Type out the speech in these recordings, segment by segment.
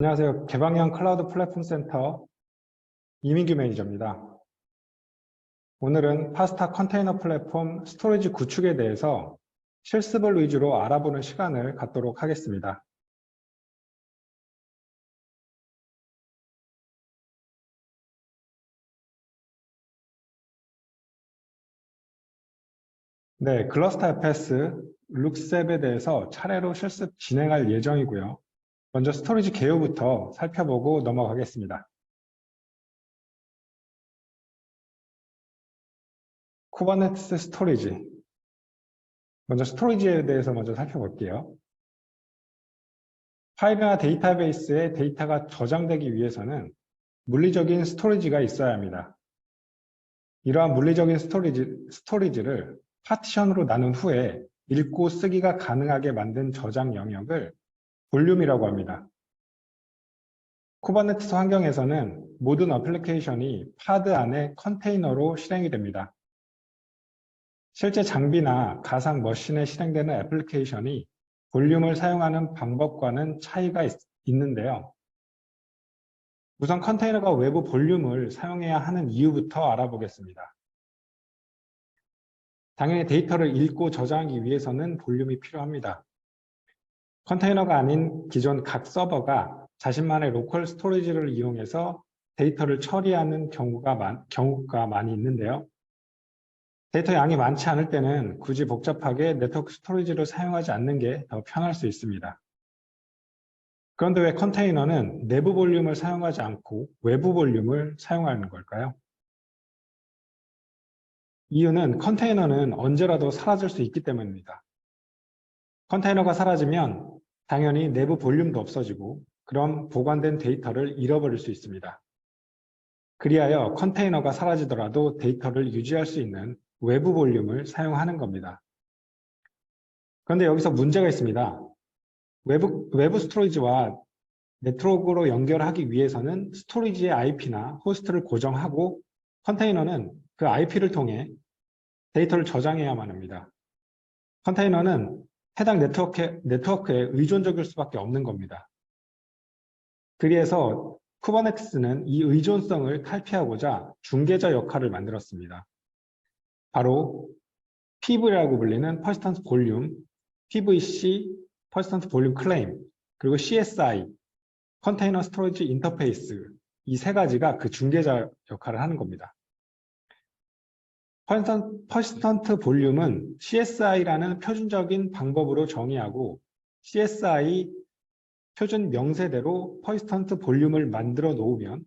안녕하세요. 개방형 클라우드 플랫폼 센터 이민규 매니저입니다. 오늘은 파스타 컨테이너 플랫폼 스토리지 구축에 대해서 실습을 위주로 알아보는 시간을 갖도록 하겠습니다. 네, 클러스터 FS, 룩셉에 대해서 차례로 실습 진행할 예정이고요. 먼저 스토리지 개요부터 살펴보고 넘어가겠습니다. 쿠버네티스 스토리지. 먼저 스토리지에 대해서 먼저 살펴볼게요. 파일이나 데이터베이스에 데이터가 저장되기 위해서는 물리적인 스토리지가 있어야 합니다. 이러한 물리적인 스토리지를 파티션으로 나눈 후에 읽고 쓰기가 가능하게 만든 저장 영역을 볼륨이라고 합니다. 쿠버네티스 환경에서는 모든 어플리케이션이 파드 안에 컨테이너로 실행이 됩니다. 실제 장비나 가상 머신에 실행되는 애플리케이션이 볼륨을 사용하는 방법과는 차이가 있는데요. 우선 컨테이너가 외부 볼륨을 사용해야 하는 이유부터 알아보겠습니다. 당연히 데이터를 읽고 저장하기 위해서는 볼륨이 필요합니다. 컨테이너가 아닌 기존 각 서버가 자신만의 로컬 스토리지를 이용해서 데이터를 처리하는 경우가 많이 있는데요. 데이터 양이 많지 않을 때는 굳이 복잡하게 네트워크 스토리지를 사용하지 않는 게 더 편할 수 있습니다. 그런데 왜 컨테이너는 내부 볼륨을 사용하지 않고 외부 볼륨을 사용하는 걸까요? 이유는 컨테이너는 언제라도 사라질 수 있기 때문입니다. 컨테이너가 사라지면 당연히 내부 볼륨도 없어지고 그럼 보관된 데이터를 잃어버릴 수 있습니다. 그리하여 컨테이너가 사라지더라도 데이터를 유지할 수 있는 외부 볼륨을 사용하는 겁니다. 그런데 여기서 문제가 있습니다. 외부 스토리지와 네트워크로 연결하기 위해서는 스토리지의 IP나 호스트를 고정하고 컨테이너는 그 IP를 통해 데이터를 저장해야만 합니다. 컨테이너는 해당 네트워크에 의존적일 수밖에 없는 겁니다. 그래서 쿠버네티스는 이 의존성을 탈피하고자 중개자 역할을 만들었습니다. 바로 PV라고 불리는 Persistent Volume, PVC, Persistent Volume Claim, 그리고 CSI, Container Storage Interface, 이 세 가지가 그 중개자 역할을 하는 겁니다. Persistent Volume은 CSI라는 표준적인 방법으로 정의하고 CSI 표준 명세대로 Persistent Volume을 만들어 놓으면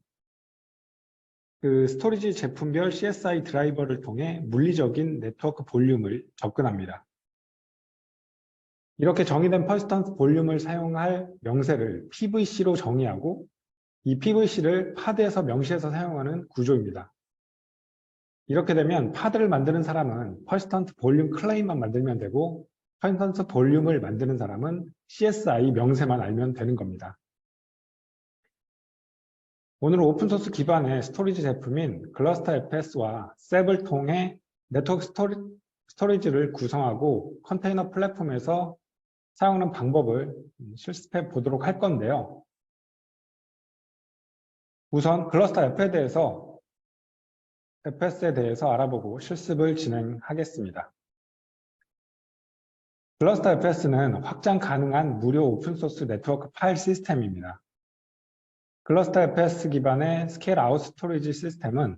그 스토리지 제품별 CSI 드라이버를 통해 물리적인 네트워크 볼륨을 접근합니다. 이렇게 정의된 Persistent Volume을 사용할 명세를 PVC로 정의하고 이 PVC를 파드에서 명시해서 사용하는 구조입니다. 이렇게 되면 파드를 만드는 사람은 Persistent Volume Claim만 만들면 되고 Persistent Volume을 만드는 사람은 CSI 명세만 알면 되는 겁니다. 오늘은 오픈소스 기반의 스토리지 제품인 클러스터 FS와 셉을 통해 네트워크 스토리지를 구성하고 컨테이너 플랫폼에서 사용하는 방법을 실습해 보도록 할 건데요. 우선 클러스터 FS에 대해서 알아보고 실습을 진행하겠습니다. 클러스터 FS는 확장 가능한 무료 오픈소스 네트워크 파일 시스템입니다. 클러스터 FS 기반의 스케일 아웃 스토리지 시스템은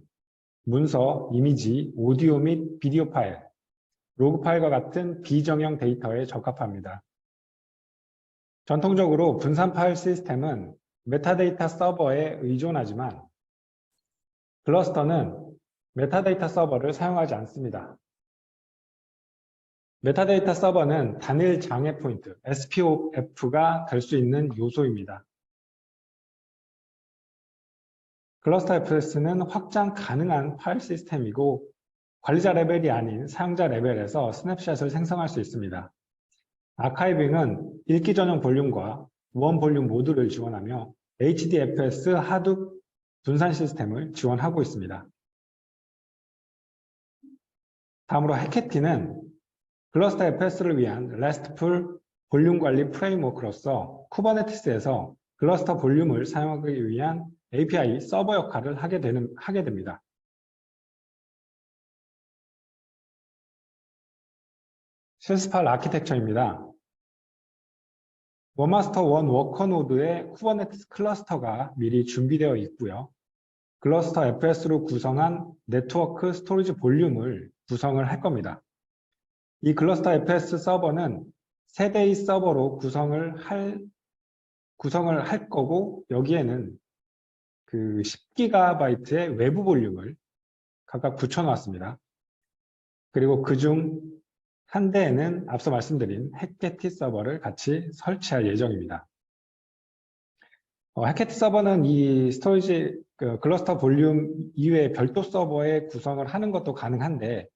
문서, 이미지, 오디오 및 비디오 파일, 로그 파일과 같은 비정형 데이터에 적합합니다. 전통적으로 분산 파일 시스템은 메타데이터 서버에 의존하지만 클러스터는 메타데이터 서버를 사용하지 않습니다. 메타데이터 서버는 단일 장애 포인트, SPOF가 될 수 있는 요소입니다. 클러스터 FS는 확장 가능한 파일 시스템이고 관리자 레벨이 아닌 사용자 레벨에서 스냅샷을 생성할 수 있습니다. 아카이빙은 읽기 전용 볼륨과 원 볼륨 모두를 지원하며 HDFS 하둡 분산 시스템을 지원하고 있습니다. 다음으로 해캐티는 클러스터 FS를 위한 RESTful 볼륨 관리 프레임워크로서 쿠버네티스에서 클러스터 볼륨을 사용하기 위한 API 서버 역할을 하게 됩니다. 실습할 아키텍처입니다. 원마스터 원 워커 노드의 쿠버네티스 클러스터가 미리 준비되어 있고요. 클러스터 FS로 구성한 네트워크 스토리지 볼륨을 구성을 할 겁니다. 이 클러스터 FS 서버는 세대의 서버로 구성을 할 거고, 여기에는 그 10GB의 외부 볼륨을 각각 붙여놨습니다. 그리고 그중 한 대에는 앞서 말씀드린 햇게티 서버를 같이 설치할 예정입니다. 햇게티 서버는 이 스토리지 클러스터 볼륨 이외에 별도 서버에 구성을 하는 것도 가능한데,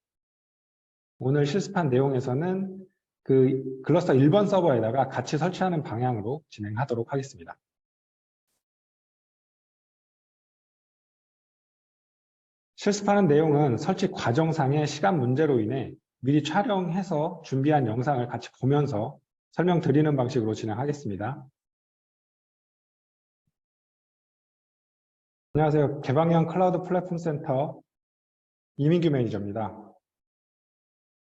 오늘 실습한 내용에서는 그 클러스터 1번 서버에다가 같이 설치하는 방향으로 진행하도록 하겠습니다. 실습하는 내용은 설치 과정상의 시간 문제로 인해 미리 촬영해서 준비한 영상을 같이 보면서 설명드리는 방식으로 진행하겠습니다. 안녕하세요. 개방형 클라우드 플랫폼 센터 이민규 매니저입니다.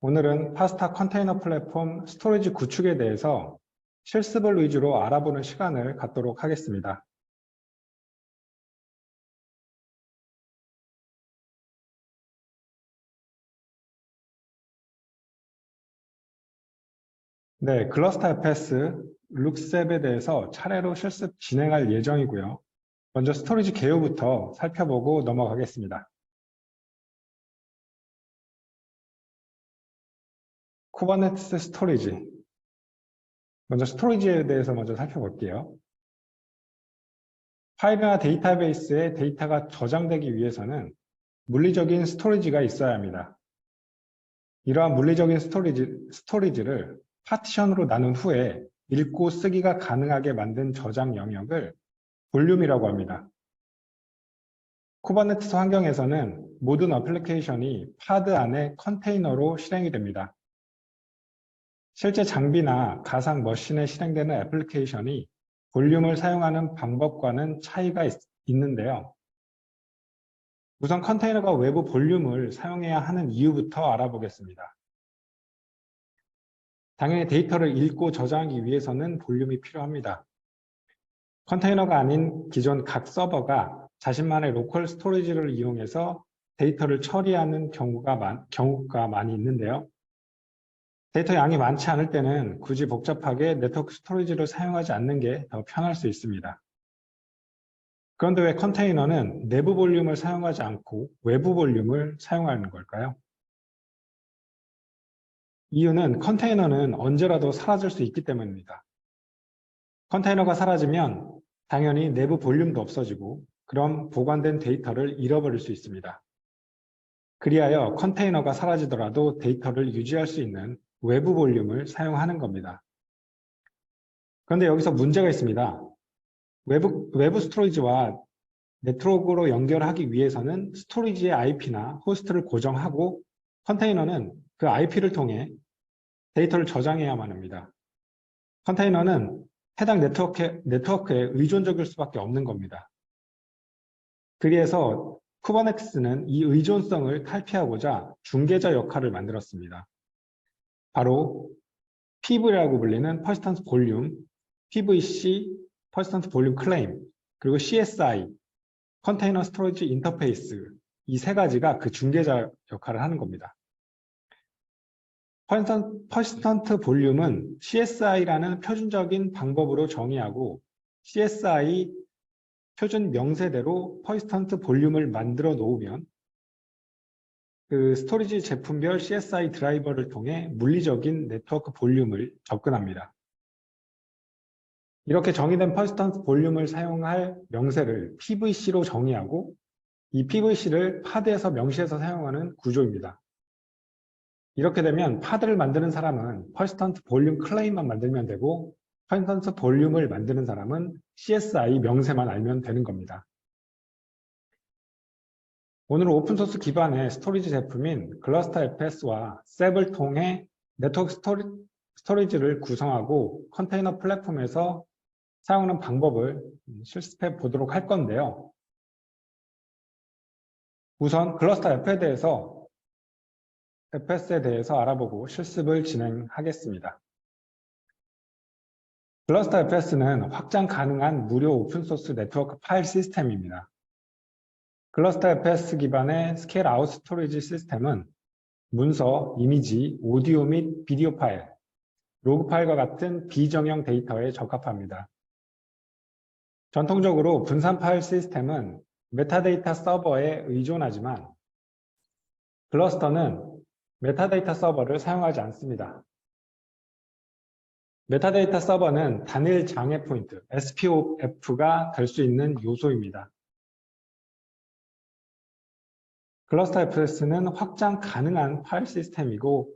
오늘은 파스타 컨테이너 플랫폼 스토리지 구축에 대해서 실습을 위주로 알아보는 시간을 갖도록 하겠습니다. 네, 클러스터 FS, 룩셉에 대해서 차례로 실습 진행할 예정이고요. 먼저 스토리지 개요부터 살펴보고 넘어가겠습니다. 쿠버네티스 스토리지. 먼저 스토리지에 대해서 먼저 살펴볼게요. 파일이나 데이터베이스에 데이터가 저장되기 위해서는 물리적인 스토리지가 있어야 합니다. 이러한 물리적인 스토리지를 파티션으로 나눈 후에 읽고 쓰기가 가능하게 만든 저장 영역을 볼륨이라고 합니다. 쿠버네티스 환경에서는 모든 어플리케이션이 파드 안에 컨테이너로 실행이 됩니다. 실제 장비나 가상 머신에 실행되는 애플리케이션이 볼륨을 사용하는 방법과는 차이가 있는데요. 우선 컨테이너가 외부 볼륨을 사용해야 하는 이유부터 알아보겠습니다. 당연히 데이터를 읽고 저장하기 위해서는 볼륨이 필요합니다. 컨테이너가 아닌 기존 각 서버가 자신만의 로컬 스토리지를 이용해서 데이터를 처리하는 경우가 많이 있는데요. 데이터 양이 많지 않을 때는 굳이 복잡하게 네트워크 스토리지를 사용하지 않는 게 더 편할 수 있습니다. 그런데 왜 컨테이너는 내부 볼륨을 사용하지 않고 외부 볼륨을 사용하는 걸까요? 이유는 컨테이너는 언제라도 사라질 수 있기 때문입니다. 컨테이너가 사라지면 당연히 내부 볼륨도 없어지고 그럼 보관된 데이터를 잃어버릴 수 있습니다. 그리하여 컨테이너가 사라지더라도 데이터를 유지할 수 있는 외부 볼륨을 사용하는 겁니다. 그런데 여기서 문제가 있습니다. 외부 스토리지와 네트워크로 연결하기 위해서는 스토리지의 IP나 호스트를 고정하고 컨테이너는 그 IP를 통해 데이터를 저장해야만 합니다. 컨테이너는 해당 네트워크에 의존적일 수밖에 없는 겁니다. 그래서 쿠버네티스는 이 의존성을 탈피하고자 중개자 역할을 만들었습니다. 바로 PV라고 불리는 퍼시스턴트 볼륨, PVC, 퍼시스턴트 볼륨 클레임, 그리고 CSI, 컨테이너 스토리지 인터페이스, 이 세 가지가 그 중개자 역할을 하는 겁니다. 퍼시스턴트 볼륨은 CSI라는 표준적인 방법으로 정의하고 CSI 표준 명세대로 퍼시스턴트 볼륨을 만들어 놓으면 그 스토리지 제품별 CSI 드라이버를 통해 물리적인 네트워크 볼륨을 접근합니다. 이렇게 정의된 퍼시스턴트 볼륨을 사용할 명세를 PVC로 정의하고 이 PVC를 파드에서 명시해서 사용하는 구조입니다. 이렇게 되면 파드를 만드는 사람은 퍼시스턴트 볼륨 클레임만 만들면 되고 퍼시스턴트 볼륨을 만드는 사람은 CSI 명세만 알면 되는 겁니다. 오늘은 오픈소스 기반의 스토리지 제품인 클러스터 FS와 셉을 통해 네트워크 스토리지를 구성하고 컨테이너 플랫폼에서 사용하는 방법을 실습해 보도록 할 건데요. 우선 클러스터 FS에 대해서 알아보고 실습을 진행하겠습니다. 클러스터 FS는 확장 가능한 무료 오픈소스 네트워크 파일 시스템입니다. 클러스터 FS 기반의 스케일 아웃 스토리지 시스템은 문서, 이미지, 오디오 및 비디오 파일, 로그 파일과 같은 비정형 데이터에 적합합니다. 전통적으로 분산 파일 시스템은 메타데이터 서버에 의존하지만 클러스터는 메타데이터 서버를 사용하지 않습니다. 메타데이터 서버는 단일 장애 포인트, SPOF가 될 수 있는 요소입니다. 클러스터 FS는 확장 가능한 파일 시스템이고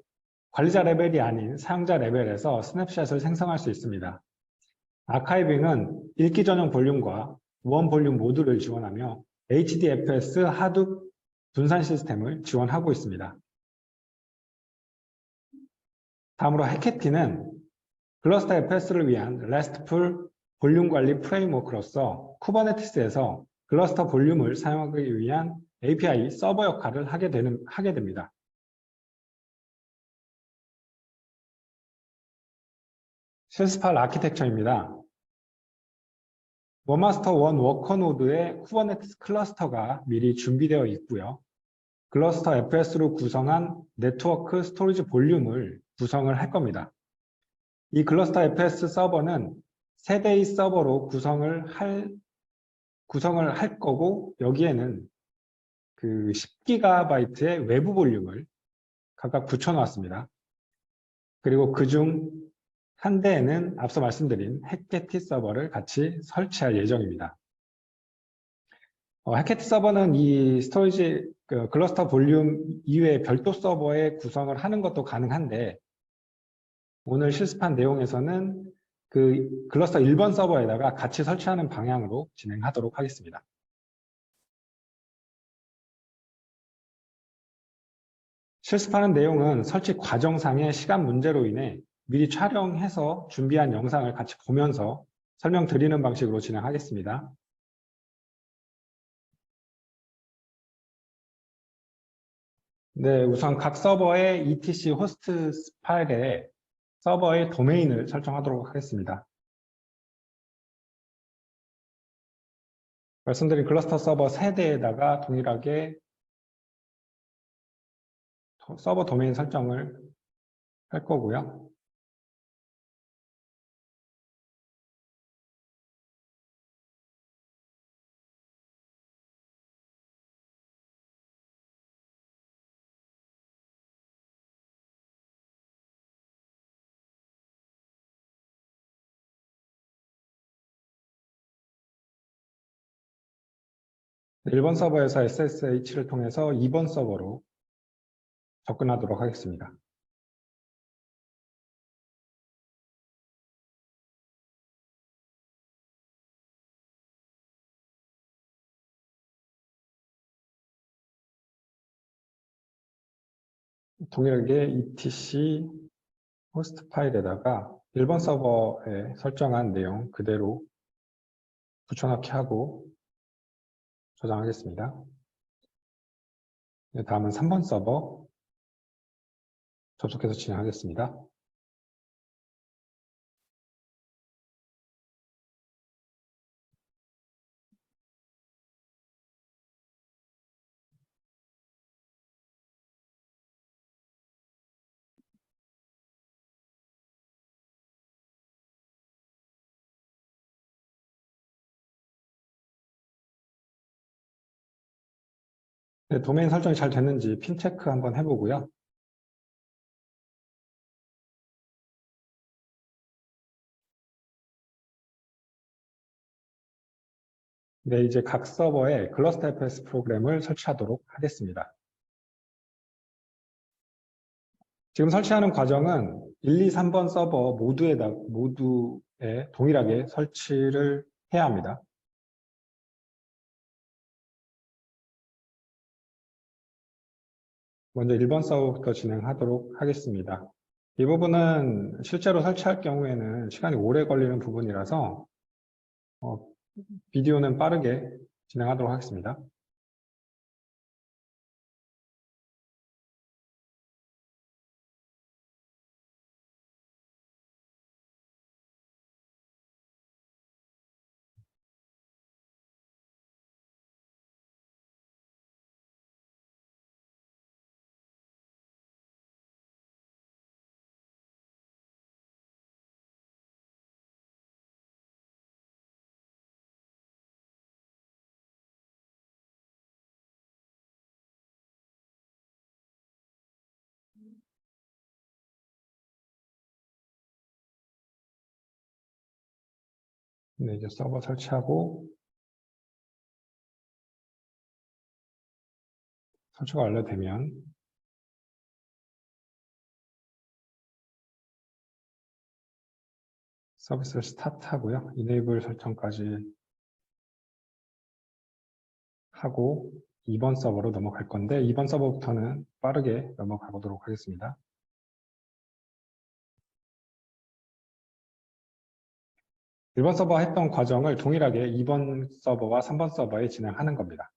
관리자 레벨이 아닌 사용자 레벨에서 스냅샷을 생성할 수 있습니다. 아카이빙은 읽기 전용 볼륨과 원 볼륨 모두를 지원하며 HDFS 하둡 분산 시스템을 지원하고 있습니다. 다음으로 해캐티는 클러스터 FS를 위한 RESTful 볼륨 관리 프레임워크로서 쿠버네티스에서 클러스터 볼륨을 사용하기 위한 API 서버 역할을 하게 됩니다. 실습할 아키텍처입니다. 원마스터 원 워커 노드의 쿠버네티스 클러스터가 미리 준비되어 있고요. 클러스터 FS로 구성한 네트워크 스토리지 볼륨을 구성을 할 겁니다. 이 클러스터 FS 서버는 세대의 서버로 구성을 할 거고 여기에는 그 10GB의 외부 볼륨을 각각 붙여놓았습니다. 그리고 그중 한 대에는 앞서 말씀드린 해캐티 서버를 같이 설치할 예정입니다. 해캐티 서버는 이 스토리지 클러스터 볼륨 이외에 별도 서버에 구성을 하는 것도 가능한데 오늘 실습한 내용에서는 그 클러스터 1번 서버에다가 같이 설치하는 방향으로 진행하도록 하겠습니다. 실습하는 내용은 설치 과정상의 시간 문제로 인해 미리 촬영해서 준비한 영상을 같이 보면서 설명드리는 방식으로 진행하겠습니다. 네, 우선 각 서버의 etc 호스트 파일에 서버의 도메인을 설정하도록 하겠습니다. 말씀드린 클러스터 서버 세대에다가 동일하게 서버 도메인 설정을 할 거고요. 네, 1번 서버에서 SSH를 통해서 2번 서버로 접근하도록 하겠습니다. 동일하게 etc 호스트 파일에다가 1번 서버에 설정한 내용 그대로 붙여넣기 하고 저장하겠습니다. 네, 다음은 3번 서버 접속해서 진행하겠습니다. 네, 도메인 설정이 잘 됐는지 핀 체크 한번 해보고요. 네, 이제 각 서버에 클러스터 FS 프로그램을 설치하도록 하겠습니다. 지금 설치하는 과정은 1, 2, 3번 서버 모두에 동일하게 설치를 해야 합니다. 먼저 1번 서버부터 진행하도록 하겠습니다. 이 부분은 실제로 설치할 경우에는 시간이 오래 걸리는 부분이라서 비디오는 빠르게 진행하도록 하겠습니다. 네, 이제 서버 설치하고 설치가 완료되면 서비스를 스타트하고요. 이네이블 설정까지 하고 2번 서버로 넘어갈 건데 2번 서버부터는 빠르게 넘어가 보도록 하겠습니다. 1번 서버 했던 과정을 동일하게 2번 서버와 3번 서버에 진행하는 겁니다.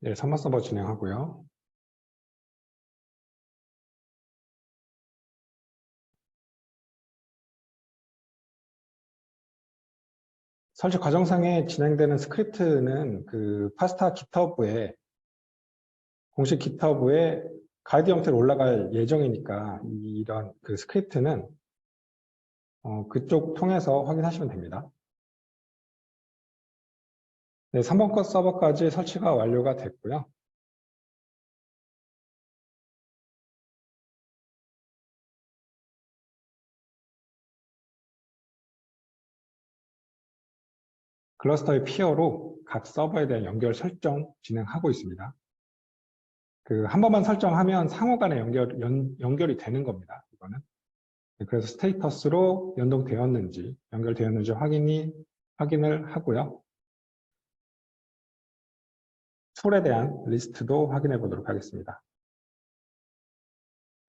네, 3번 서버 진행하고요. 설치 과정상에 진행되는 스크립트는 그 파스타 깃허브에 공식 깃허브에 가이드 형태로 올라갈 예정이니까 이런 그 스크립트는 그쪽 통해서 확인하시면 됩니다. 네, 3번 컷 서버까지 설치가 완료가 됐고요. 클러스터의 피어로 각 서버에 대한 연결 설정 진행하고 있습니다. 한 번만 설정하면 상호 간에 연결이 되는 겁니다. 이거는. 그래서 스테이터스로 연동되었는지, 연결되었는지 확인을 하고요. 툴에 대한 리스트도 확인해 보도록 하겠습니다.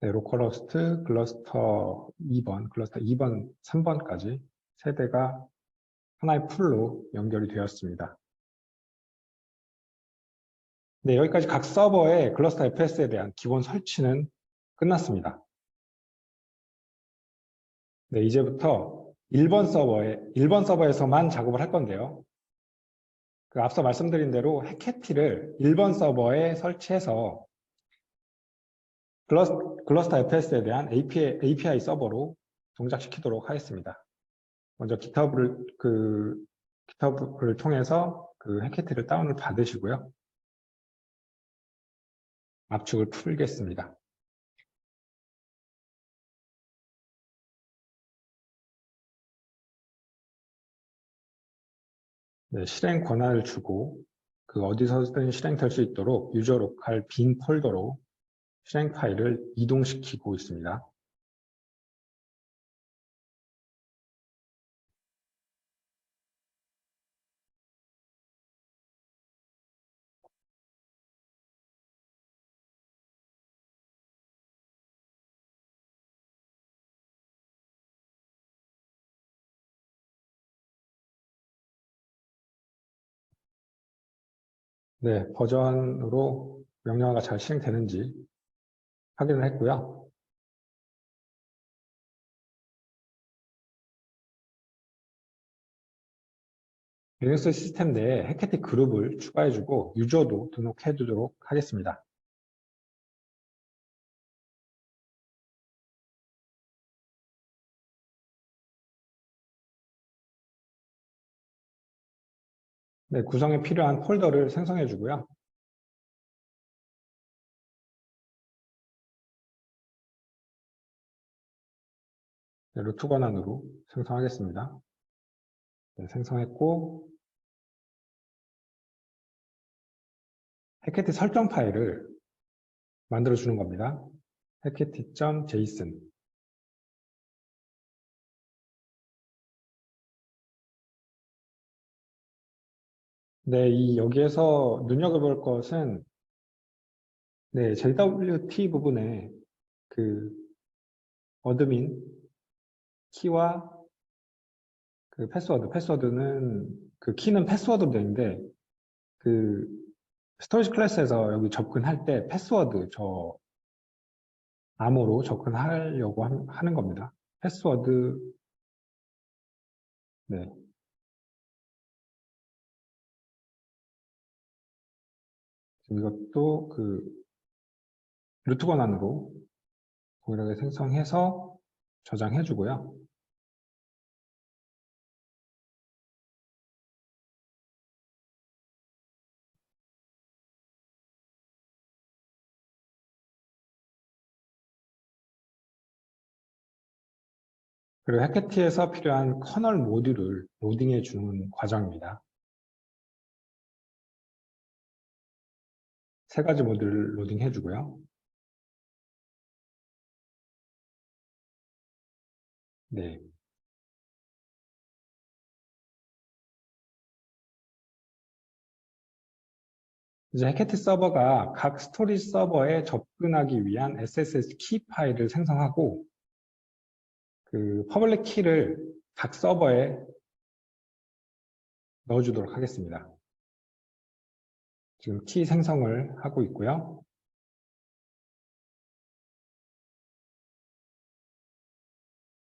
네, 로컬호스트, 클러스터 2번, 3번까지 세 대가 하나의 풀로 연결이 되었습니다. 네, 여기까지 각 서버의 클러스터 FS에 대한 기본 설치는 끝났습니다. 네, 이제부터 1번 서버에서만 작업을 할 건데요. 앞서 말씀드린 대로 해캐티를 1번 서버에 설치해서 클러스터 FS에 대한 API 서버로 동작시키도록 하겠습니다. 먼저 GitHub를 통해서 해캐티를 다운을 받으시고요. 압축을 풀겠습니다. 네, 실행 권한을 주고 어디서든 실행될 수 있도록 유저 로컬 빈 폴더로 실행 파일을 이동시키고 있습니다. 네, 버전으로 명령어가 잘 실행되는지 확인을 했고요. 리눅스 시스템 내에 해캐티 그룹을 추가해주고 유저도 등록해두도록 하겠습니다. 네, 구성에 필요한 폴더를 생성해주고요. 네, 루트 권한으로 생성하겠습니다. 네, 생성했고 해캐티 설정 파일을 만들어주는 겁니다. 해캐티.json. 네, 여기에서 눈여겨볼 것은 네, JWT 부분에 그 어드민 키와 그 패스워드는 그 키는 패스워드로 되는데 그 스토리지 클래스에서 여기 접근할 때 패스워드 저 암호로 접근하려고 하는 겁니다. 패스워드 네. 이것도 그 루트 권한으로 동일하게 생성해서 저장해 주고요. 그리고 해캐티에서 필요한 커널 모듈을 로딩해 주는 과정입니다. 세 가지 모듈을 로딩해 주고요. 네. 이제 해캐티 서버가 각 스토리지 서버에 접근하기 위한 SSH 키 파일을 생성하고 그 퍼블릭 키를 각 서버에 넣어주도록 하겠습니다. 지금 키 생성을 하고 있고요.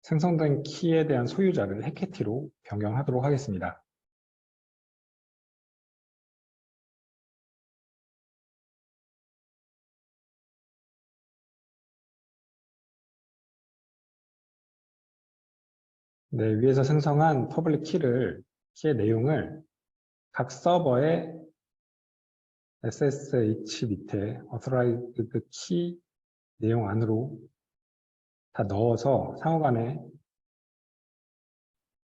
생성된 키에 대한 소유자를 해캐티로 변경하도록 하겠습니다. 네, 위에서 생성한 퍼블릭 키의 내용을 각 서버의 SSH 밑에 authorized key 내용 안으로 다 넣어서 상호간에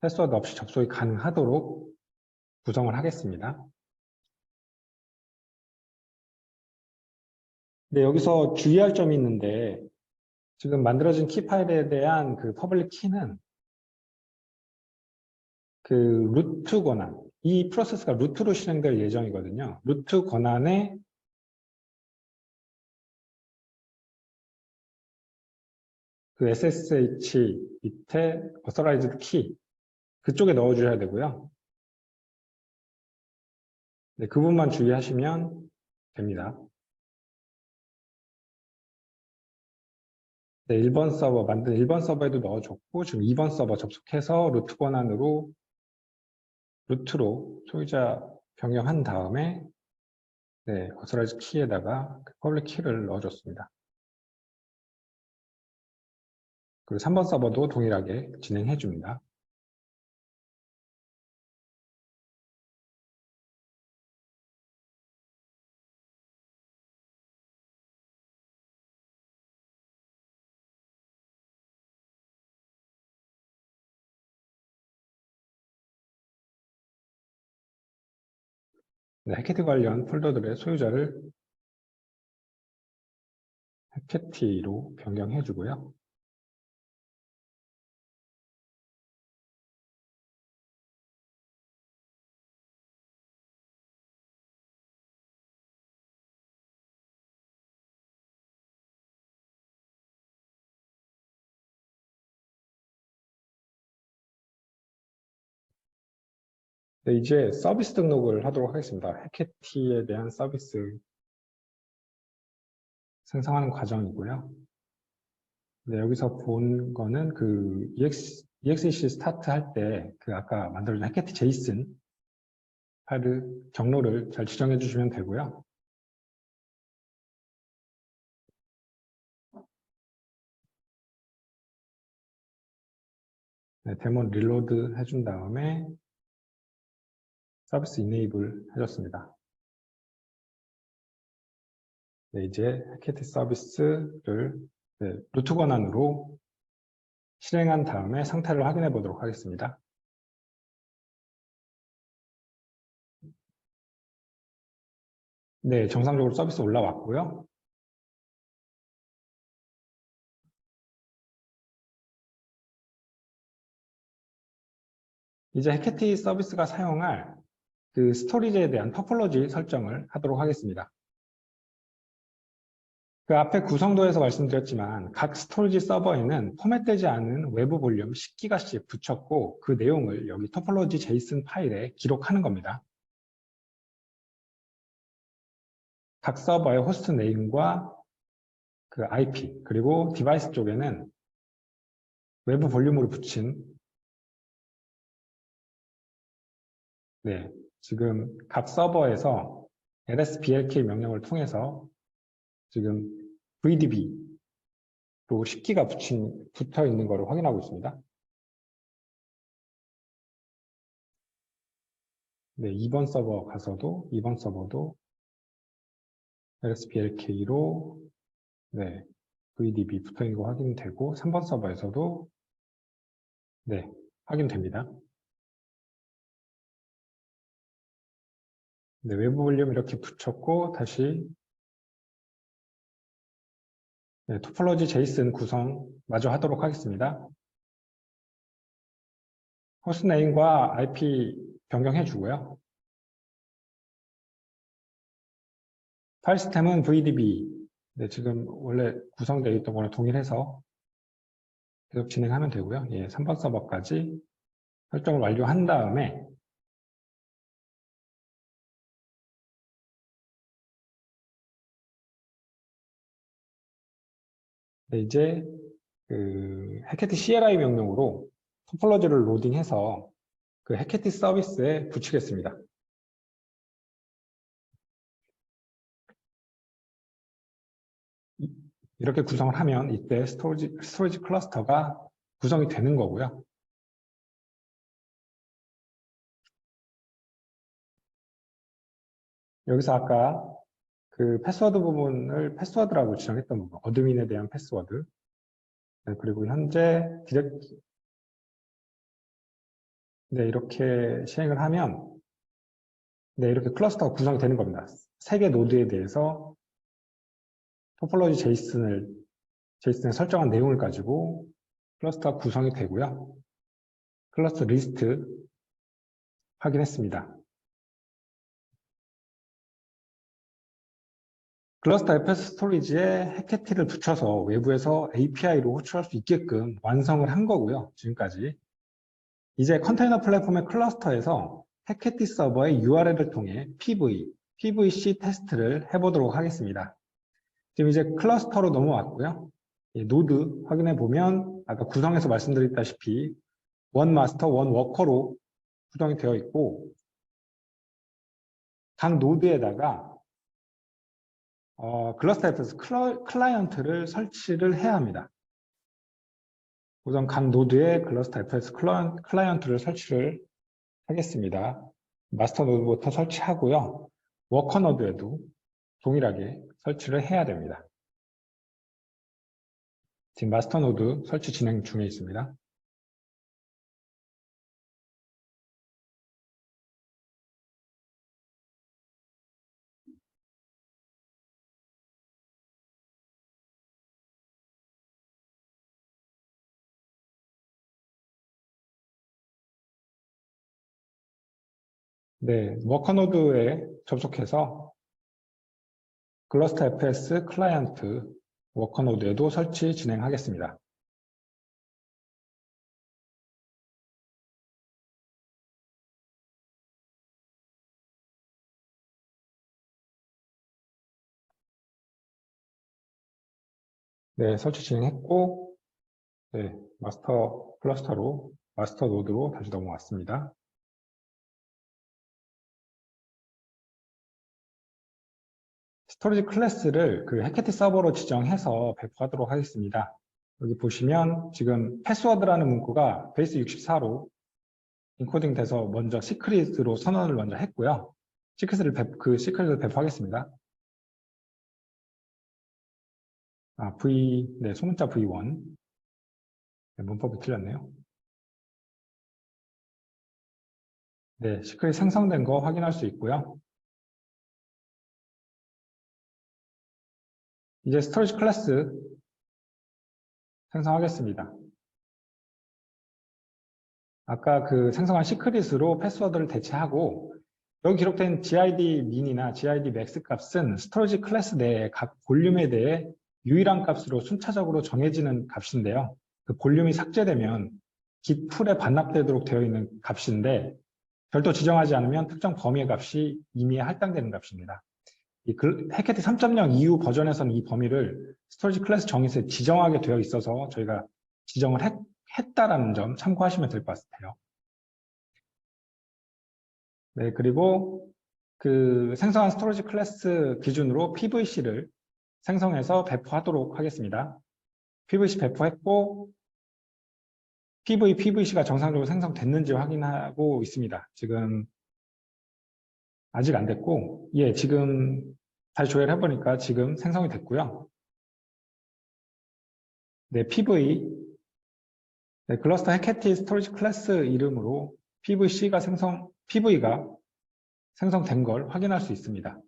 패스워드 없이 접속이 가능하도록 구성을 하겠습니다. 네, 여기서 주의할 점이 있는데 지금 만들어진 키 파일에 대한 그 퍼블릭 키는 그 루트 권한, 이 프로세스가 루트로 실행될 예정이거든요. 루트 권한에 그 SSH 밑에 authorized key 그쪽에 넣어주셔야 되고요. 네, 그 부분만 주의하시면 됩니다. 네, 1번 서버, 만든 1번 서버에도 넣어줬고, 지금 2번 서버 접속해서 루트 권한으로, 루트로 소유자 변경한 다음에, 네, authorized key에다가 그 public key를 넣어줬습니다. 그리고 3번 서버도 동일하게 진행해 줍니다. 네, 해캐티 관련 폴더들의 소유자를 해캐티로 변경해 주고요. 네, 이제 서비스 등록을 하도록 하겠습니다. 해캐티에 대한 서비스 생성하는 과정이고요. 네, 여기서 본 거는 그 EXEC 스타트 할 때 그 아까 만들어준 해캐티 제이슨 파일 경로를 잘 지정해 주시면 되고요. 네, 데몬 릴로드 해준 다음에 서비스 이네이블 해줬습니다. 네, 이제 해캐티 서비스를 루트 권한으로 실행한 다음에 상태를 확인해 보도록 하겠습니다. 네, 정상적으로 서비스 올라왔고요. 이제 해캐티 서비스가 사용할 그 스토리지에 대한 토폴로지 설정을 하도록 하겠습니다. 그 앞에 구성도에서 말씀드렸지만 각 스토리지 서버에는 포맷되지 않은 외부 볼륨 10기가씩 붙였고 그 내용을 여기 토폴로지 제이슨 파일에 기록하는 겁니다. 각 서버의 호스트 네임과 그 IP 그리고 디바이스 쪽에는 외부 볼륨으로 붙인 지금 각 서버에서 lsblk 명령을 통해서 지금 VDB로 10기가 붙어 있는 것을 확인하고 있습니다. 네, 2번 서버 가서도 2번 서버도 lsblk로 VDB 붙어 있는 거 확인되고 3번 서버에서도 확인됩니다. 외부 볼륨 이렇게 붙였고 다시 토폴로지 제이슨 구성 마저 하도록 하겠습니다. 호스트 네임과 IP 변경해 주고요. 파일 시스템은 VDB 지금 원래 구성되어 있던 거랑 동일해서 계속 진행하면 되고요. 3번 서버까지 설정을 완료한 다음에 이제 그 해캐티 CLI 명령으로 토폴로지를 로딩해서 그 해캐티 서비스에 붙이겠습니다. 이렇게 구성을 하면 이때 스토리지 클러스터가 구성이 되는 거고요. 여기서 아까 그 패스워드 부분을 패스워드라고 지정했던 부분, 어드민에 대한 패스워드. 그리고 현재 이렇게 시행을 하면 이렇게 클러스터가 구성이 되는 겁니다. 3개 노드에 대해서 토폴로지 제이슨에 설정한 내용을 가지고 클러스터가 구성이 되고요. 클러스터 리스트 확인했습니다. 클러스터 FS 스토리지에 해캐티를 붙여서 외부에서 API로 호출할 수 있게끔 완성을 한 거고요. 지금까지. 이제 컨테이너 플랫폼의 클러스터에서 해캐티 서버의 URL을 통해 PVC 테스트를 해보도록 하겠습니다. 지금 이제 클러스터로 넘어왔고요. 노드 확인해 보면 아까 구성에서 말씀드렸다시피 원 마스터, 원 워커로 구성이 되어 있고 각 노드에다가 클러스터 FS 클라이언트를 설치를 해야 합니다. 우선 각 노드에 클러스터 FS 클라이언트를 설치를 하겠습니다. 마스터 노드부터 설치하고요. 워커 노드에도 동일하게 설치를 해야 됩니다. 지금 마스터 노드 설치 진행 중에 있습니다. 워커 노드에 접속해서 클러스터 FS 클라이언트 워커 노드에도 설치 진행하겠습니다. 설치 진행했고 마스터 노드로 다시 넘어왔습니다. 스토리지 클래스를 그 해캐티 서버로 지정해서 배포하도록 하겠습니다. 여기 보시면 지금 패스워드라는 문구가 베이스 64로 인코딩 돼서 먼저 시크릿으로 선언을 먼저 했고요. 시크릿을 배포하겠습니다. 소문자 V1. 네, 문법이 틀렸네요. 네, 시크릿 생성된 거 확인할 수 있고요. 이제 스토리지 클래스 생성하겠습니다. 아까 그 생성한 시크릿으로 패스워드를 대체하고 여기 기록된 gid min이나 gid max 값은 스토리지 클래스 내의 각 볼륨에 대해 유일한 값으로 순차적으로 정해지는 값인데요. 그 볼륨이 삭제되면 git 풀에 반납되도록 되어 있는 값인데 별도 지정하지 않으면 특정 범위의 값이 이미 할당되는 값입니다. 이 해캐티 3.0 이후 버전에서는 이 범위를 스토리지 클래스 정의서에 지정하게 되어 있어서 저희가 지정을 했다라는 점 참고하시면 될 것 같아요. 네, 그리고 그 생성한 스토리지 클래스 기준으로 PVC를 생성해서 배포하도록 하겠습니다. PVC 배포했고 PVC가 정상적으로 생성됐는지 확인하고 있습니다. 지금 아직 안 됐고, 예, 지금 다시 조회를 해보니까 지금 생성이 됐고요. 네, 네, 글러스터 해캐티 스토리지 클래스 이름으로 PV가 생성된 걸 확인할 수 있습니다.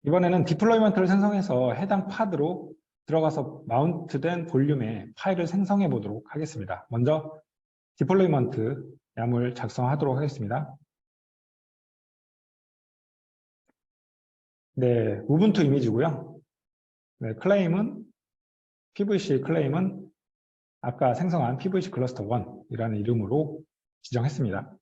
이번에는 디플로이먼트를 생성해서 해당 파드로 들어가서 마운트된 볼륨의 파일을 생성해 보도록 하겠습니다. 먼저 디플로이먼트 야물 작성하도록 하겠습니다. 네, 우분투 이미지고요. 네, PVC 클레임은 아까 생성한 PVC 클러스터 1이라는 이름으로 지정했습니다.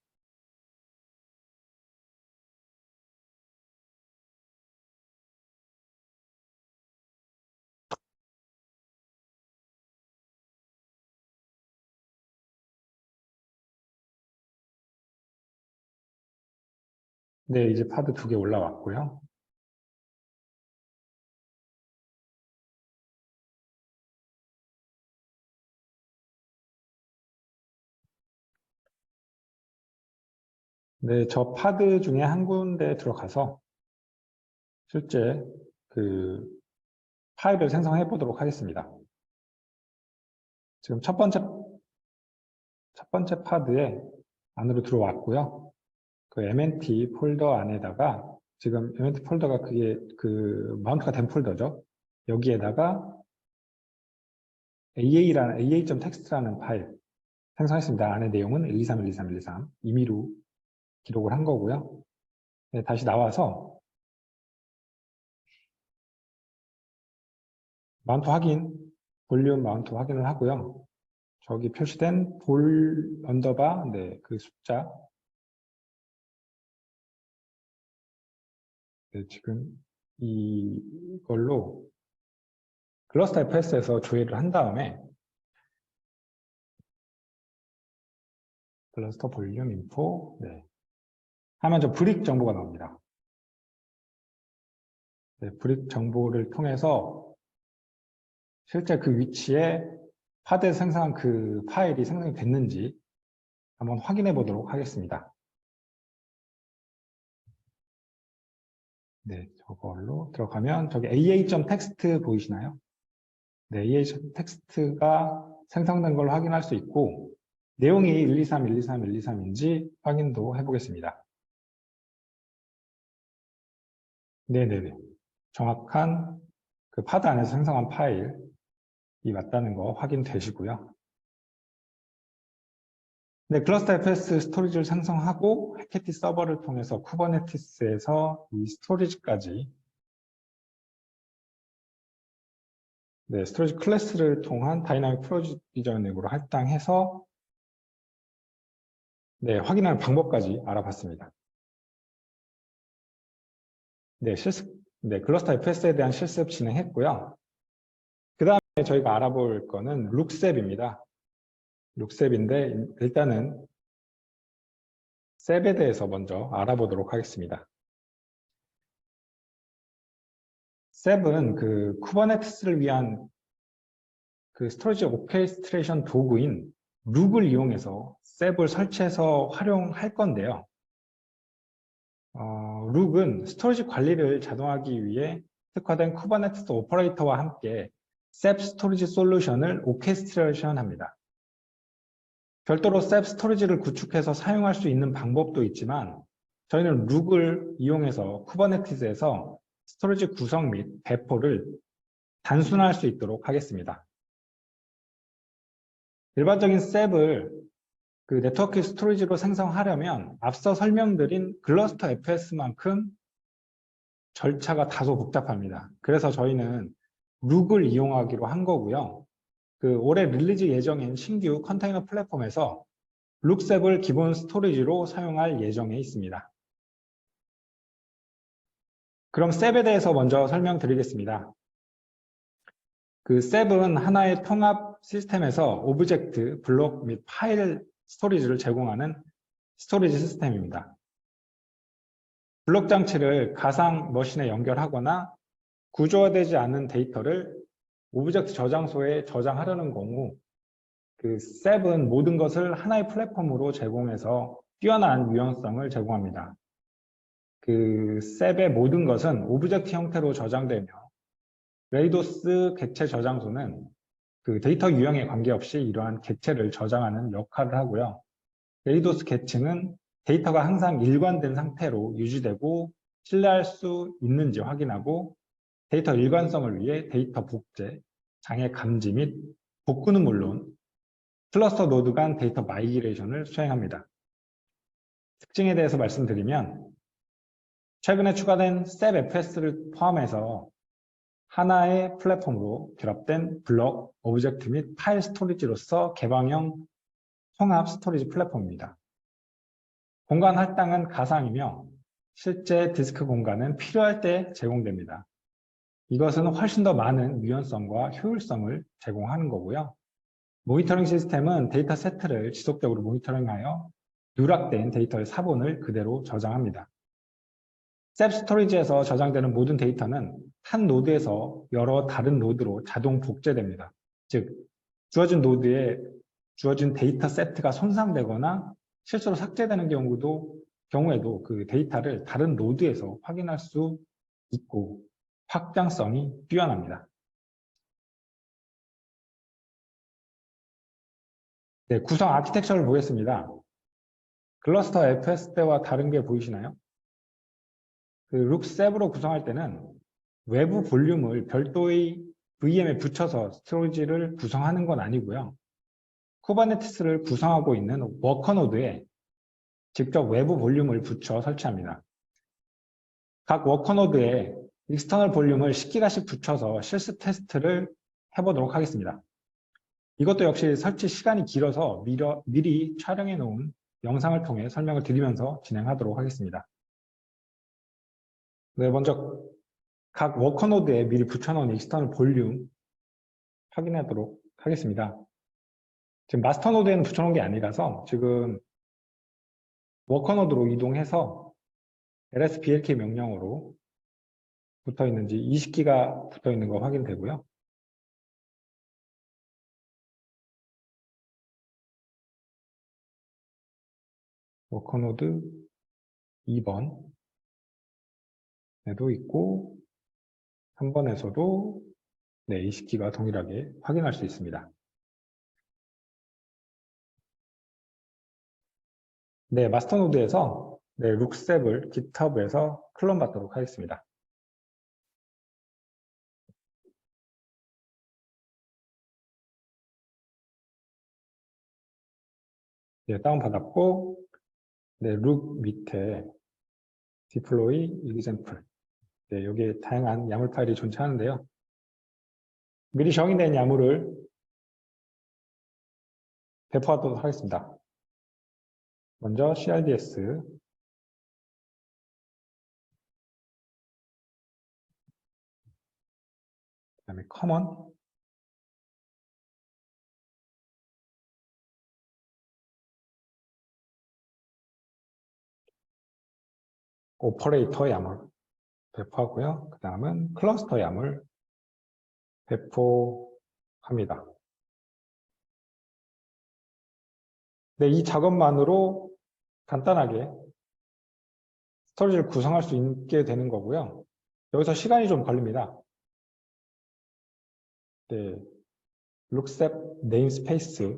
네, 이제 파드 2개 올라왔고요. 네, 저 파드 중에 한 군데 들어가서 실제 그 파일을 생성해 보도록 하겠습니다. 지금 첫 번째 파드에 안으로 들어왔고요. 그 MNT 폴더 안에다가 지금 MNT 폴더가 그게 그 마운트가 된 폴더죠. 여기에다가 AA.txt라는 파일 생성했습니다. 안에 내용은 123.123.123 임의로 기록을 한 거고요. 네, 다시 나와서 마운트 확인, 볼륨 마운트 확인을 하고요. 저기 표시된 볼 언더바, 네, 그 숫자. 네, 지금 이걸로 글러스터 FS에서 조회를 한 다음에 클러스터 볼륨 인포, 네. 하면 저 브릭 정보가 나옵니다. 네, 브릭 정보를 통해서 실제 그 위치에 파드에서 생성한 그 파일이 생성이 됐는지 한번 확인해 보도록 하겠습니다. 네, 저걸로 들어가면 저기 AA.txt 보이시나요? 네, AA.txt가 생성된 걸 확인할 수 있고 내용이 123, 123, 123인지 확인도 해보겠습니다. 네네네. 정확한 그 파드 안에서 생성한 파일이 맞다는 거 확인되시고요. 네, 클러스터 FS 스토리지를 생성하고 해캐티 서버를 통해서 쿠버네티스에서 이 스토리지까지 네, 스토리지 클래스를 통한 다이나믹 프로비저닝으로 할당해서 네, 확인하는 방법까지 알아봤습니다. 네, 클러스터 FS에 대한 실습 진행했고요. 그 다음에 저희가 알아볼 거는 룩셉입니다. 룩셉인데 일단은 셉에 대해서 먼저 알아보도록 하겠습니다. 셉은 그 쿠버네티스를 위한 그 스토리지 오케스트레이션 도구인 룩을 이용해서 셉을 설치해서 활용할 건데요. 룩은 스토리지 관리를 자동화하기 위해 특화된 쿠버네티스 오퍼레이터와 함께 셉 스토리지 솔루션을 오케스트레이션 합니다. 별도로 셉 스토리지를 구축해서 사용할 수 있는 방법도 있지만 저희는 룩을 이용해서 쿠버네티스에서 스토리지 구성 및 배포를 단순화할 수 있도록 하겠습니다. 일반적인 셉을 그 네트워크 스토리지로 생성하려면 앞서 설명드린 클러스터 FS만큼 절차가 다소 복잡합니다. 그래서 저희는 룩을 이용하기로 한 거고요. 그 올해 릴리즈 예정인 신규 컨테이너 플랫폼에서 룩셉을 기본 스토리지로 사용할 예정에 있습니다. 그럼 셉에 대해서 먼저 설명드리겠습니다. 그 셉은 하나의 통합 시스템에서 오브젝트, 블록 및 파일 스토리지를 제공하는 스토리지 시스템입니다. 블록 장치를 가상 머신에 연결하거나 구조화되지 않은 데이터를 오브젝트 저장소에 저장하려는 경우 그 셉은 모든 것을 하나의 플랫폼으로 제공해서 뛰어난 유연성을 제공합니다. 그 셉의 모든 것은 오브젝트 형태로 저장되며 레이도스 객체 저장소는 그 데이터 유형에 관계없이 이러한 객체를 저장하는 역할을 하고요. 레이도스 객체는 데이터가 항상 일관된 상태로 유지되고 신뢰할 수 있는지 확인하고 데이터 일관성을 위해 데이터 복제, 장애 감지 및 복구는 물론 클러스터 노드 간 데이터 마이그레이션을 수행합니다. 특징에 대해서 말씀드리면 최근에 추가된 셉 FS를 포함해서 하나의 플랫폼으로 결합된 블록, 오브젝트 및 파일 스토리지로서 개방형 통합 스토리지 플랫폼입니다. 공간 할당은 가상이며 실제 디스크 공간은 필요할 때 제공됩니다. 이것은 훨씬 더 많은 유연성과 효율성을 제공하는 거고요. 모니터링 시스템은 데이터 세트를 지속적으로 모니터링하여 누락된 데이터의 사본을 그대로 저장합니다. 셉 스토리지에서 저장되는 모든 데이터는 한 노드에서 여러 다른 노드로 자동 복제됩니다. 즉, 주어진 노드에 주어진 데이터 세트가 손상되거나 실수로 삭제되는 경우에도 그 데이터를 다른 노드에서 확인할 수 있고 확장성이 뛰어납니다. 네, 구성 아키텍처를 보겠습니다. 클러스터 FS 때와 다른 게 보이시나요? 그 룩셉으로 구성할 때는 외부 볼륨을 별도의 VM에 붙여서 스토리지를 구성하는 건 아니고요. 쿠버네티스를 구성하고 있는 워커 노드에 직접 외부 볼륨을 붙여 설치합니다. 각 워커 노드에 익스터널 볼륨을 10기가씩 붙여서 실습 테스트를 해보도록 하겠습니다. 이것도 역시 설치 시간이 길어서 미리 촬영해 놓은 영상을 통해 설명을 드리면서 진행하도록 하겠습니다. 네, 먼저 각 워커 노드에 미리 붙여놓은 익스터널 볼륨 확인하도록 하겠습니다. 지금 마스터 노드에는 붙여놓은 게 아니라서 지금 워커 노드로 이동해서 lsblk 명령어로 붙어 있는지 20기가 붙어 있는 거 확인되고요. 워커 노드 2번에도 있고 3번에서도 네, 20기가 동일하게 확인할 수 있습니다. 네, 마스터 노드에서 네, 룩셉을 GitHub에서 클론 받도록 하겠습니다. 네, 다운받았고 네, 룩 밑에 deploy example 네, 여기에 다양한 야물 파일이 존재하는데요. 미리 정의된 야물을 배포하도록 하겠습니다. 먼저 CRDS 그다음에 common 오퍼레이터 야물 배포하고요. 그 다음은 클러스터 얌을 배포합니다. 네, 이 작업만으로 간단하게 스토리지를 구성할 수 있게 되는 거고요. 여기서 시간이 좀 걸립니다. 네, 룩셉 네임스페이스에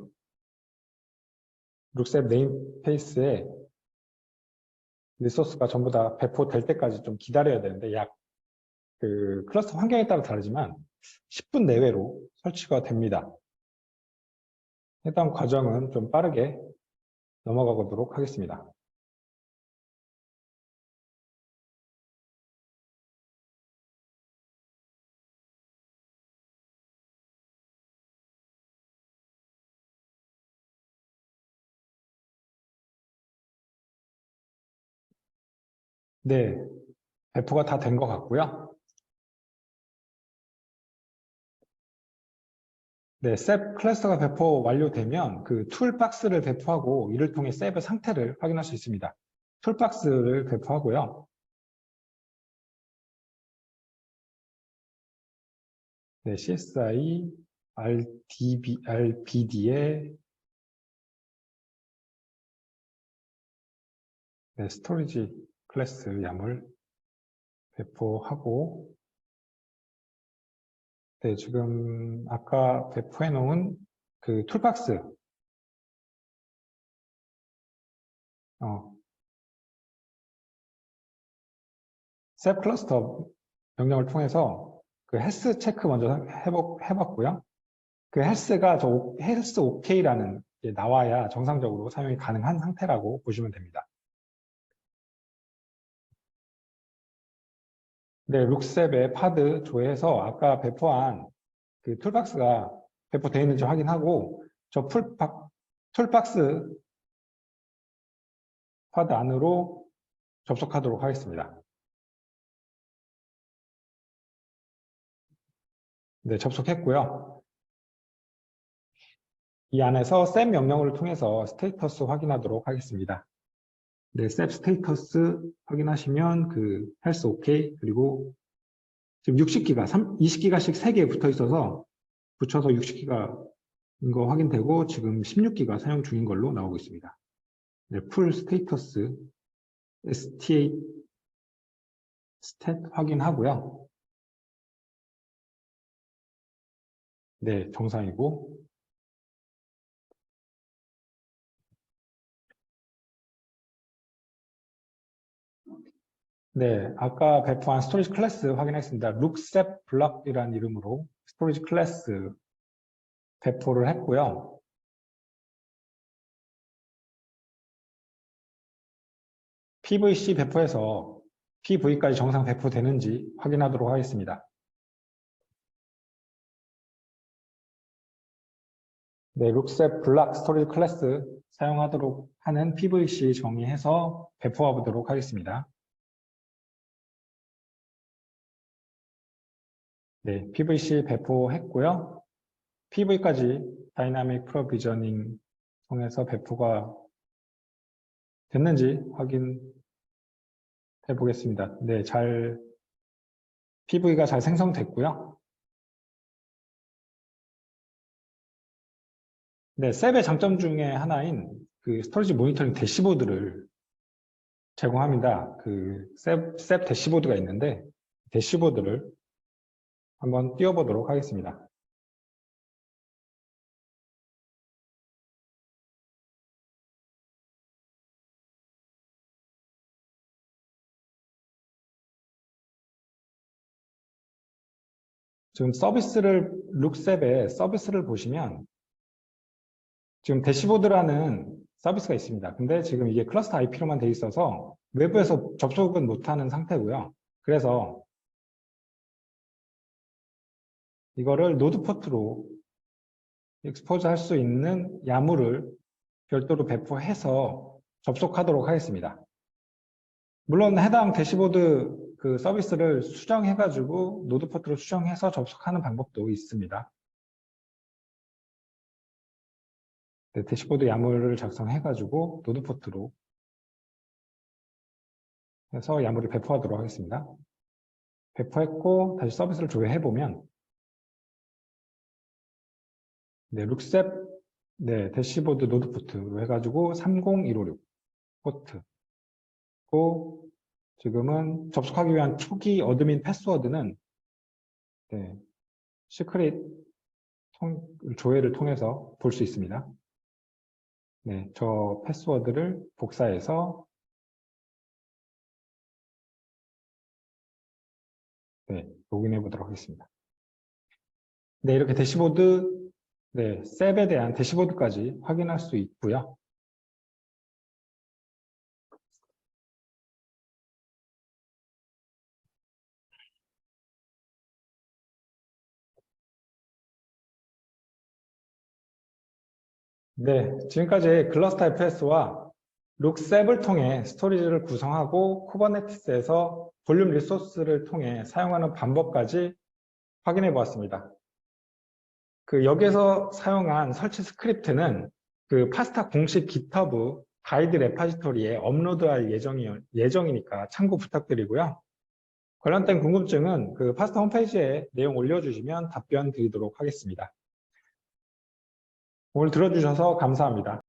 리소스가 전부 다 배포될 때까지 좀 기다려야 되는데 그 클러스터 환경에 따라 다르지만 10분 내외로 설치가 됩니다. 해당 과정은 좀 빠르게 넘어가 보도록 하겠습니다. 네, 배포가 다 된 것 같고요. 네, 셉 클래스가 배포 완료되면 그 툴박스를 배포하고 이를 통해 셉의 상태를 확인할 수 있습니다. 툴박스를 배포하고요. 네, CSI RBD에 네, 스토리지 클래스 얌을 배포하고 네, 지금 아까 배포해 놓은 그 툴박스 셉 클러스터 명령을 통해서 그 헬스 체크 먼저 해봤고요. 그 헬스가 헬스 OK라는 게 나와야 정상적으로 사용이 가능한 상태라고 보시면 됩니다. 네, 룩셉의 파드 조회해서 아까 배포한 그 툴박스가 배포되어 있는지 확인하고 저 툴박스 파드 안으로 접속하도록 하겠습니다. 네, 접속했고요. 이 안에서 셉 명령을 통해서 스테이터스 확인하도록 하겠습니다. 네, 셉 스테이터스 확인하시면 그 헬스 OK 그리고 지금 60기가, 20기가씩 3개 붙어 있어서 붙여서 60기가인 거 확인되고 지금 16기가 사용 중인 걸로 나오고 있습니다. 네, 풀 스테이터스 스탯 확인하고요. 네, 정상이고 네, 아까 배포한 스토리지 클래스 확인했습니다. 룩셉 블럭이라는 이름으로 스토리지 클래스 배포를 했고요. PVC 배포해서 PV까지 정상 배포되는지 확인하도록 하겠습니다. 네, 룩셉 블락 스토리지 클래스 사용하도록 하는 PVC 정의해서 배포해 보도록 하겠습니다. 네, PVC 배포했고요. PV까지 다이나믹 프로비저닝 통해서 배포가 됐는지 확인해 보겠습니다. 네, PV가 잘 생성됐고요. 네, 셉의 장점 중에 하나인 그 스토리지 모니터링 대시보드를 제공합니다. 그 셉 대시보드가 있는데 대시보드를 한번 띄워보도록 하겠습니다. 지금 룩셉의 서비스를 보시면 지금 대시보드라는 서비스가 있습니다. 근데 지금 이게 클러스터 IP로만 돼 있어서 외부에서 접속은 못하는 상태고요. 그래서 이거를 노드 포트로 익스포즈 할 수 있는 야무를 별도로 배포해서 접속하도록 하겠습니다. 물론 해당 대시보드 그 서비스를 수정해가지고 노드 포트로 수정해서 접속하는 방법도 있습니다. 네, 대시보드 야무를 작성해가지고 노드 포트로 해서 야무를 배포하도록 하겠습니다. 배포했고 다시 서비스를 조회해보면 네, 룩셉 네, 대시보드 노드 포트로 해가지고 30156 포트 고 지금은 접속하기 위한 초기 어드민 패스워드는 네, 시크릿 조회를 통해서 볼 수 있습니다. 네, 저 패스워드를 복사해서 네, 로그인해 보도록 하겠습니다. 네, 이렇게 대시보드, 네, 셉에 대한 대시보드까지 확인할 수 있고요. 네, 지금까지 클러스터 FS와 룩셉을 통해 스토리지를 구성하고 쿠버네티스에서 볼륨 리소스를 통해 사용하는 방법까지 확인해 보았습니다. 여기에서 사용한 설치 스크립트는 파스타 공식 GitHub 가이드 레파지토리에 업로드할 예정이니까 참고 부탁드리고요. 관련된 궁금증은 파스타 홈페이지에 내용 올려주시면 답변 드리도록 하겠습니다. 오늘 들어주셔서 감사합니다.